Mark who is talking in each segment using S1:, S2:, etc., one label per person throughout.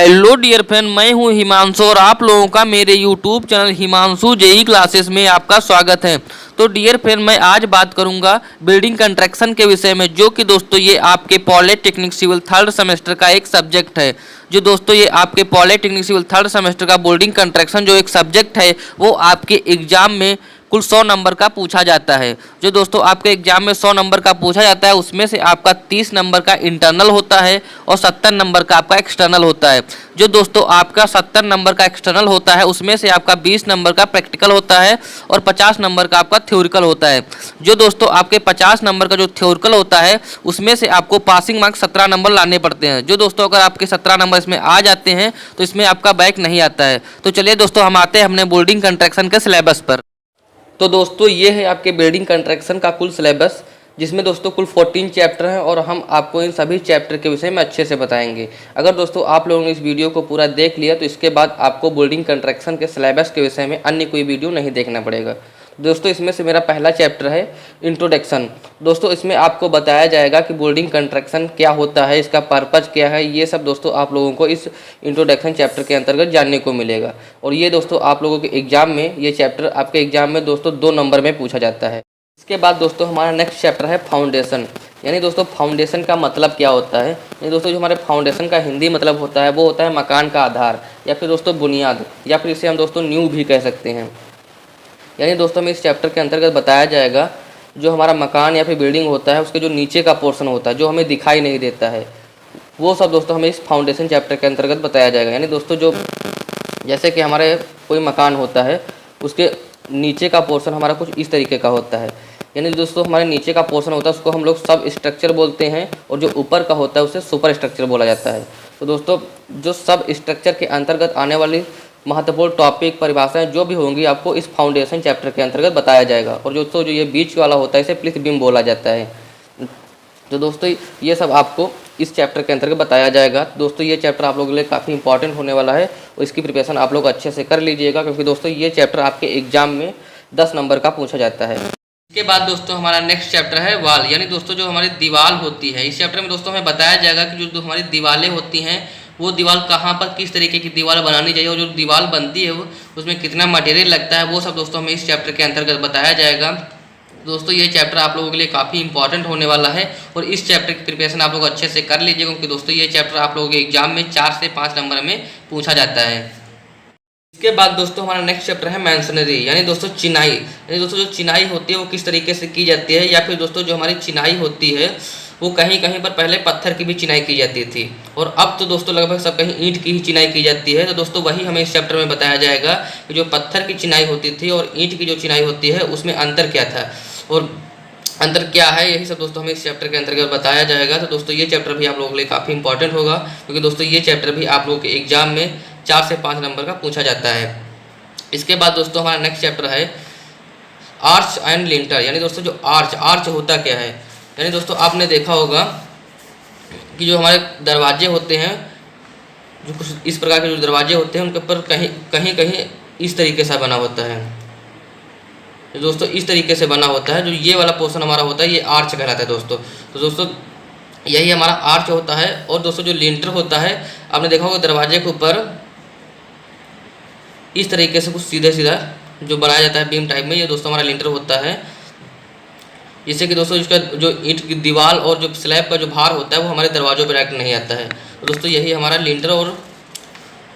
S1: Hello dear friend, मैं हूं हिमांशु और आप लोगों का मेरे YouTube channel Himanshu JE classes में आपका स्वागत है। तो डियर फ्रेंड, मैं आज बात करूंगा बिल्डिंग कंस्ट्रक्शन के विषय में, जो कि दोस्तों ये आपके पॉलिटेक्निक सिविल थर्ड सेमेस्टर का एक सब्जेक्ट है। जो दोस्तों ये आपके पॉलिटेक्निक सिविल थर्ड सेमेस्टर का बिल्डिंग कंस्ट्रक्शन जो एक सब्जेक्ट है, वो आपके एग्जाम में कुल 100 नंबर का पूछा जाता है। जो दोस्तों आपके एग्जाम में 100 नंबर का पूछा जाता है, उसमें से आपका 30 नंबर का इंटरनल होता है और 70 नंबर का आपका एक्सटर्नल होता है। जो दोस्तों आपका 70 नंबर का एक्सटर्नल होता है, उसमें से आपका 20 नंबर का प्रैक्टिकल होता है और 50 नंबर का आपका थ्योरिकल होता है। जो दोस्तों आपके 50 नंबर का जो थ्योरिकल होता है, उसमें से आपको पासिंग मार्क्स 17 नंबर लाने पड़ते हैं। जो दोस्तों अगर आपके 17 नंबर इसमें आ जाते हैं तो इसमें आपका बैक नहीं आता है। तो चलिए दोस्तों, हम आते हैं अपने बिल्डिंग कंस्ट्रक्शन के सिलेबस पर। तो दोस्तों ये है आपके बिल्डिंग कंस्ट्रक्शन का कुल सिलेबस, जिसमें दोस्तों कुल 14 चैप्टर हैं और हम आपको इन सभी चैप्टर के विषय में अच्छे से बताएंगे। अगर दोस्तों आप लोगों ने इस वीडियो को पूरा देख लिया तो इसके बाद आपको बिल्डिंग कंस्ट्रक्शन के सिलेबस के विषय में अन्य कोई वीडियो नहीं देखना पड़ेगा। दोस्तों इसमें से मेरा पहला चैप्टर है इंट्रोडक्शन। दोस्तों इसमें आपको बताया जाएगा कि बिल्डिंग कंस्ट्रक्शन क्या होता है, इसका पर्पज़ क्या है, ये सब दोस्तों आप लोगों को इस इंट्रोडक्शन चैप्टर के अंतर्गत जानने को मिलेगा। और ये दोस्तों आप लोगों के एग्जाम में, ये चैप्टर आपके एग्जाम में दोस्तों 2 नंबर में पूछा जाता है। इसके बाद दोस्तों हमारा नेक्स्ट चैप्टर है फाउंडेशन। यानी दोस्तों फाउंडेशन का मतलब क्या होता है। यानी दोस्तों जो हमारे फाउंडेशन का हिंदी मतलब होता है वो होता है मकान का आधार, या फिर दोस्तों बुनियाद, या फिर इसे हम दोस्तों नींव भी कह सकते हैं। यानी दोस्तों हमें इस चैप्टर के अंतर्गत बताया जाएगा जो हमारा मकान या फिर बिल्डिंग होता है, उसके जो नीचे का पोर्शन होता है जो हमें दिखाई नहीं देता है, वो सब दोस्तों हमें इस फाउंडेशन चैप्टर के अंतर्गत बताया जाएगा। यानी दोस्तों जो जैसे कि हमारे कोई मकान होता है, उसके नीचे का पोर्शन हमारा कुछ इस तरीके का होता है। यानी दोस्तों हमारे नीचे का पोर्शन होता है उसको हम लोग सब स्ट्रक्चर बोलते हैं, और जो ऊपर का होता है उसे सुपर स्ट्रक्चर बोला जाता है। तो दोस्तों जो सब स्ट्रक्चर के अंतर्गत आने वाली महत्वपूर्ण टॉपिक, परिभाषाएं जो भी होंगी आपको इस फाउंडेशन चैप्टर के अंतर्गत बताया जाएगा। और दोस्तों जो ये बीच वाला होता है इसे प्लिथ बीम बोला जाता है। तो दोस्तों ये सब आपको इस चैप्टर के अंतर्गत बताया जाएगा। दोस्तों ये चैप्टर आप लोगों के लिए काफ़ी इंपॉर्टेंट होने वाला है और इसकी प्रिपरेशन आप लोग अच्छे से कर लीजिएगा, क्योंकि दोस्तों ये चैप्टर आपके एग्जाम में 10 नंबर का पूछा जाता है। इसके बाद दोस्तों हमारा नेक्स्ट चैप्टर है वॉल। यानी दोस्तों जो हमारी दीवार होती है, इस चैप्टर में दोस्तों हमें बताया जाएगा कि जो हमारी दीवारें होती हैं वो दीवार कहाँ पर किस तरीके की दीवार बनानी चाहिए, और जो दीवार बनती है वो उसमें कितना मटेरियल लगता है, वो सब दोस्तों हमें इस चैप्टर के अंतर्गत बताया जाएगा। दोस्तों ये चैप्टर आप लोगों के लिए काफ़ी इंपॉर्टेंट होने वाला है और इस चैप्टर की प्रिपरेशन आप लोग अच्छे से कर लीजिएगा, क्योंकि दोस्तों ये चैप्टर आप लोगों के एग्जाम में 4 से 5 नंबर में पूछा जाता है। इसके बाद दोस्तों हमारा नेक्स्ट चैप्टर है मैसनरी। यानी दोस्तों चिनाई। यानी दोस्तों जो चिनाई होती है वो किस तरीके से की जाती है, या फिर दोस्तों जो हमारी चिनाई होती है वो कहीं कहीं पर पहले पत्थर की भी चिनाई की जाती थी, और अब तो दोस्तों लगभग सब कहीं ईंट की ही चिनाई की जाती है। तो दोस्तों वही हमें इस चैप्टर में बताया जाएगा कि जो पत्थर की चिनाई होती थी और ईंट की जो चिनाई होती है उसमें अंतर क्या था और अंतर क्या है, यही सब दोस्तों हमें इस चैप्टर के अंतर्गत बताया जाएगा। तो दोस्तों ये चैप्टर भी आप लोगों के लिए काफ़ी इंपॉर्टेंट होगा, क्योंकि दोस्तों ये चैप्टर भी आप लोगों के एग्जाम में 4 से 5 नंबर का पूछा जाता है। इसके बाद दोस्तों हमारा नेक्स्ट चैप्टर है आर्च एंड लिंटर। यानी दोस्तों जो आर्च होता क्या है। यानी दोस्तों आपने देखा होगा कि जो हमारे दरवाजे होते हैं, जो कुछ इस प्रकार के जो दरवाजे होते हैं उनके ऊपर कहीं कहीं इस तरीके से बना होता है। तो दोस्तों इस तरीके से बना होता है, जो ये वाला पोर्शन हमारा होता है ये आर्च कहलाता है दोस्तों। तो दोस्तों यही हमारा आर्च होता है। और दोस्तों जो लिंटर होता है, आपने देखा होगा दरवाजे के ऊपर इस तरीके से कुछ सीधा सीधा जो बनाया जाता है बीम टाइप में, ये दोस्तों हमारा लिंटर होता है। जिससे कि दोस्तों इसका जो ईंट की दीवार और जो स्लैब का जो भार होता है वो हमारे दरवाजों पर डायरेक्ट नहीं आता है। तो दोस्तों यही हमारा लिंटर और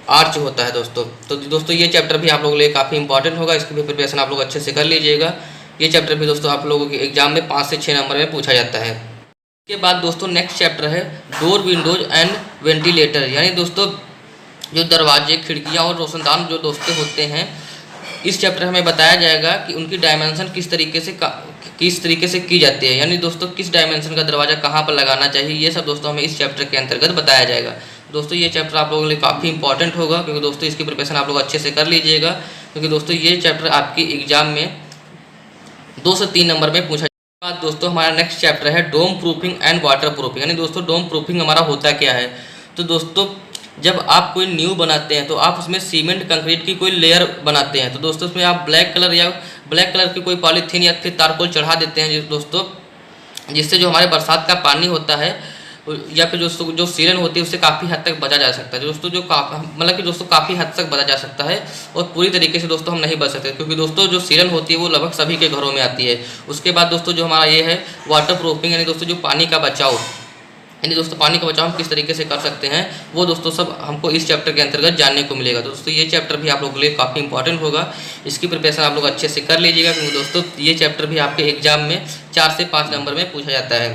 S1: आर्च होता है दोस्तों। तो दोस्तों ये चैप्टर भी आप लोगों के लिए काफ़ी इंपॉर्टेंट होगा, इसकी भी प्रिपरेशन आप लोग अच्छे से कर लीजिएगा। ये चैप्टर भी दोस्तों आप लोगों के एग्जाम में 5 से 6 नंबर में पूछा जाता है। इसके बाद दोस्तों नेक्स्ट चैप्टर है डोर, विंडोज एंड वेंटिलेटर। यानी दोस्तों जो दरवाजे, खिड़कियाँ और रोशनदान जो दोस्तों होते हैं, इस चैप्टर हमें बताया जाएगा कि उनकी डायमेंशन किस तरीके से की जाती है। यानी दोस्तों किस डायमेंशन का दरवाज़ा कहाँ पर लगाना चाहिए, ये सब दोस्तों हमें इस चैप्टर के अंतर्गत बताया जाएगा। दोस्तों ये चैप्टर आप लोगों के लिए काफ़ी इंपॉर्टेंट होगा, क्योंकि दोस्तों इसकी प्रिपरेशन आप लोग अच्छे से कर लीजिएगा, क्योंकि दोस्तों ये चैप्टर आपकी एग्जाम में 2 से 3 नंबर में पूछा जाएगा। बाद दोस्तों हमारा नेक्स्ट चैप्टर है डोम प्रूफिंग एंड वाटर प्रूफिंग। यानी दोस्तों डोम प्रूफिंग हमारा होता क्या है। तो दोस्तों जब आप कोई नींव बनाते हैं तो आप उसमें सीमेंट कंक्रीट की कोई लेयर बनाते हैं। तो दोस्तों उसमें आप ब्लैक कलर की कोई पॉलीथीन या फिर तारकोल चढ़ा देते हैं दोस्तों, जिससे जो हमारे बरसात का पानी होता है या फिर दोस्तों जो सीलन होती है उससे काफ़ी हद तक बचा जा सकता है दोस्तों, जो मतलब कि दोस्तों काफ़ी हद तक बचा जा सकता है। और पूरी तरीके से दोस्तों हम नहीं बच सकते, क्योंकि दोस्तों जो सीलन होती है वो लगभग सभी के घरों में आती है। उसके बाद दोस्तों जो हमारा ये है वाटर प्रूफिंग, यानी दोस्तों जो पानी का बचाव, यानी दोस्तों पानी का बचाव हम किस तरीके से कर सकते हैं, वो दोस्तों सब हमको इस चैप्टर के अंतर्गत जानने को मिलेगा। तो दोस्तों ये चैप्टर भी आप लोगों के लिए काफ़ी इंपॉर्टेंट होगा, इसकी प्रिपरेशन आप लोग अच्छे से कर लीजिएगा, क्योंकि दोस्तों ये चैप्टर भी आपके एग्जाम में 4 से 5 नंबर में पूछा जाता है।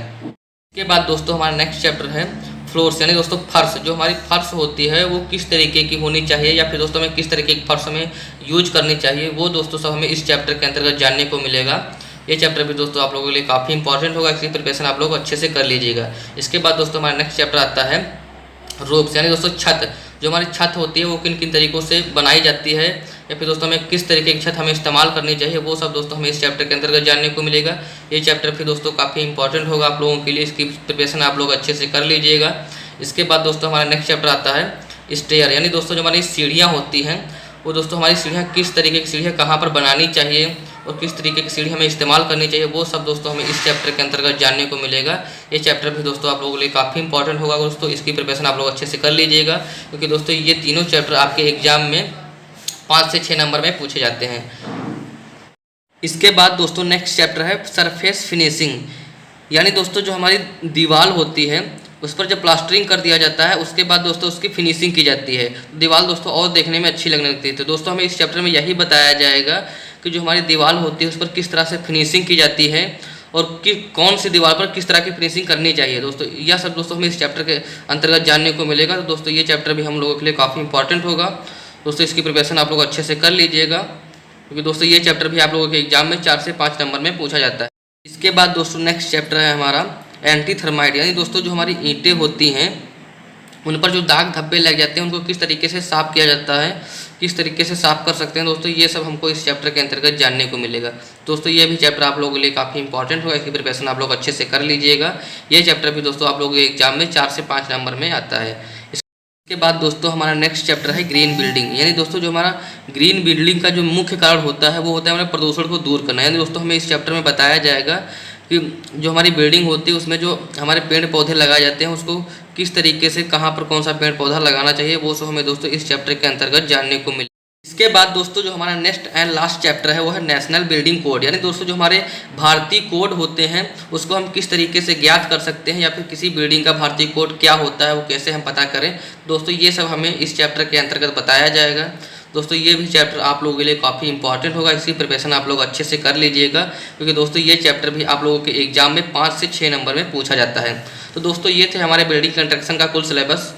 S1: इसके बाद दोस्तों हमारा नेक्स्ट चैप्टर है फ्लोर्स, यानी दोस्तों फर्श। जो हमारी फर्श होती है वो किस तरीके की होनी चाहिए, या फिर दोस्तों हमें किस तरीके की फर्श हमें यूज करनी चाहिए, वो दोस्तों सब हमें इस चैप्टर के अंतर्गत जानने को मिलेगा। ये चैप्टर भी दोस्तों आप लोगों के लिए काफ़ी इंपॉर्टेंट होगा, इसकी प्रिपरेशन आप लोग अच्छे से कर लीजिएगा। इसके बाद दोस्तों हमारा नेक्स्ट चैप्टर आता है रोप्स, यानी दोस्तों छत। जो हमारी छत होती है वो किन किन तरीक़ों से बनाई जाती है, या फिर दोस्तों हमें किस तरीके की छत हमें इस्तेमाल करनी चाहिए, वो सब दोस्तों हमें इस चैप्टर के अंतर्गत जानने को मिलेगा। ये चैप्टर फिर दोस्तों काफ़ी इंपॉर्टेंट होगा आप लोगों के लिए, इसकी प्रिपरेशन आप लोग अच्छे से कर लीजिएगा। इसके बाद दोस्तों हमारा नेक्स्ट चैप्टर आता है स्टेयर, यानी दोस्तों जो हमारी सीढ़ियाँ होती हैं वो दोस्तों हमारी सीढ़ियाँ किस तरीके की सीढ़ियाँ कहाँ पर बनानी चाहिए और किस तरीके की सीढ़ी हमें इस्तेमाल करनी चाहिए, वो सब दोस्तों हमें इस चैप्टर के अंतर्गत जानने को मिलेगा। ये चैप्टर भी दोस्तों आप लोगों के लिए काफ़ी इंपॉर्टेंट होगा दोस्तों, इसकी प्रिपरेशन आप लोग अच्छे से कर लीजिएगा, क्योंकि दोस्तों ये तीनों चैप्टर आपके एग्जाम में 5 से 6 नंबर में पूछे जाते हैं। इसके बाद दोस्तों नेक्स्ट चैप्टर है सरफेस फिनिशिंग, यानी दोस्तों जो हमारी दीवार होती है उस पर जब प्लास्टरिंग कर दिया जाता है उसके बाद दोस्तों उसकी फिनिशिंग की जाती है, दीवार दोस्तों और देखने में अच्छी लगने लगती है। तो दोस्तों हमें इस चैप्टर में यही बताया जाएगा कि जो हमारी दीवार होती है उस पर किस तरह से फिनिशिंग की जाती है और कि कौन सी दीवार पर किस तरह की फिनिशिंग करनी चाहिए। दोस्तों यह सब दोस्तों हमें इस चैप्टर के अंतर्गत जानने को मिलेगा। तो दोस्तों ये चैप्टर भी हम लोगों के लिए काफ़ी इंपॉर्टेंट होगा दोस्तों, इसकी प्रिपरेशन आप लोग अच्छे से कर लीजिएगा, क्योंकि दोस्तों ये चैप्टर भी आप लोगों के एग्जाम में 4 से 5 नंबर में पूछा जाता है। इसके बाद दोस्तों नेक्स्ट चैप्टर है हमारा एंटी थर्माइट, यानी दोस्तों जो हमारी ईंटें होती हैं उन पर जो दाग धब्बे लग जाते हैं उनको किस तरीके से साफ़ किया जाता है, किस तरीके से साफ़ कर सकते हैं दोस्तों, ये सब हमको इस चैप्टर के अंतर्गत जानने को मिलेगा। दोस्तों ये भी चैप्टर आप लोगों के लिए काफ़ी इंपॉर्टेंट होगा, इसकी प्रिपरेशन आप लोग अच्छे से कर लीजिएगा। ये चैप्टर भी दोस्तों आप लोगों के एग्जाम में 4 से 5 नंबर में आता है। इसके बाद दोस्तों हमारा नेक्स्ट चैप्टर है ग्रीन बिल्डिंग, यानी दोस्तों जो हमारा ग्रीन बिल्डिंग का जो मुख्य कारण होता है वो होता है हमारे प्रदूषण को दूर करना। यानी दोस्तों हमें इस चैप्टर में बताया जाएगा कि जो हमारी बिल्डिंग होती है उसमें जो हमारे पेड़ पौधे लगाए जाते हैं उसको किस तरीके से कहाँ पर कौन सा पेड़ पौधा लगाना चाहिए, वो सब हमें दोस्तों इस चैप्टर के अंतर्गत जानने को मिले। इसके बाद दोस्तों जो हमारा नेक्स्ट एंड लास्ट चैप्टर है वो है नेशनल बिल्डिंग कोड, यानी दोस्तों जो हमारे भारतीय कोड होते हैं उसको हम किस तरीके से ज्ञात कर सकते हैं, या फिर किसी बिल्डिंग का भारतीय कोड क्या होता है वो कैसे हम पता करें। दोस्तों ये सब हमें इस चैप्टर के अंतर्गत बताया जाएगा। दोस्तों ये भी चैप्टर आप लोगों के लिए काफ़ी इंपॉर्टेंट होगा, इसकी प्रिपरेशन आप लोग अच्छे से कर लीजिएगा, क्योंकि दोस्तों ये चैप्टर भी आप लोगों के एग्जाम में 5 से 6 नंबर में पूछा जाता है। तो दोस्तों ये थे हमारे बिल्डिंग कंस्ट्रक्शन का कुल सिलेबस,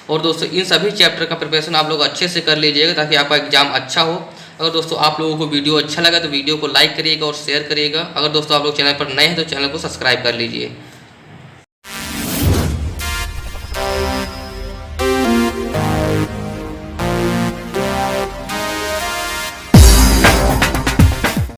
S1: और दोस्तों इन सभी चैप्टर का प्रिपरेशन आप लोग अच्छे से कर लीजिएगा ताकि आपका एग्जाम अच्छा हो। अगर दोस्तों आप लोगों को वीडियो अच्छा लगा तो वीडियो को लाइक करिएगा और शेयर करिएगा। अगर दोस्तों आप लोग चैनल पर नए हैं तो चैनल को सब्सक्राइब कर लीजिए।